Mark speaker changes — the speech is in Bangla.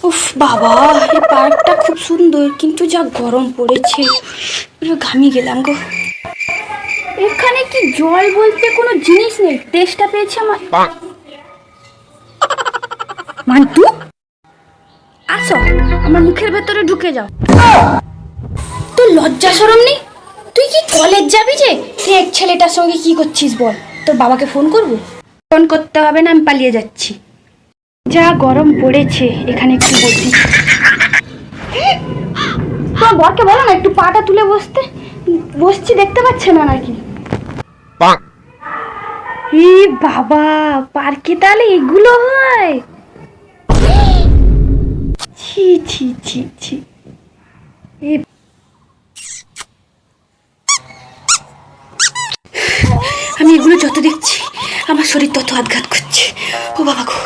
Speaker 1: উফ বাবা, এই পার্কটা খুব সুন্দর, কিন্তু যা গরম পড়েছে, পুরো ঘামিয়ে গেলাম গো। এখানে কি জল বলতে কোনো জিনিস নেই, তেষ্টা পেয়েছে আমার। মান্টু, আসো, আমার মুখের ভেতরে ঢুকে যাও। তোর লজ্জা শরম নেই? তুই কি কলেজ যাবি যে? তুই এক ছেলেটার সঙ্গে কি করছিস বল? তোর বাবাকে ফোন করবো? ফোন করতে হবে না, আমি পালিয়ে যাচ্ছি। যা গরম পড়েছে, এখানে একটু বসি। তোমার বরকে বলো না একটু পাটা তুলে বসতে। বসছি, দেখতে পাচ্ছে না নাকি? ই বাবা, পার্কে তাহলে এগুলো হয়? ছি ছি ছি ছি। আমি এগুলো যত দেখছি, আমার শরীর তত আঘাত করছে। ও বাবা গো।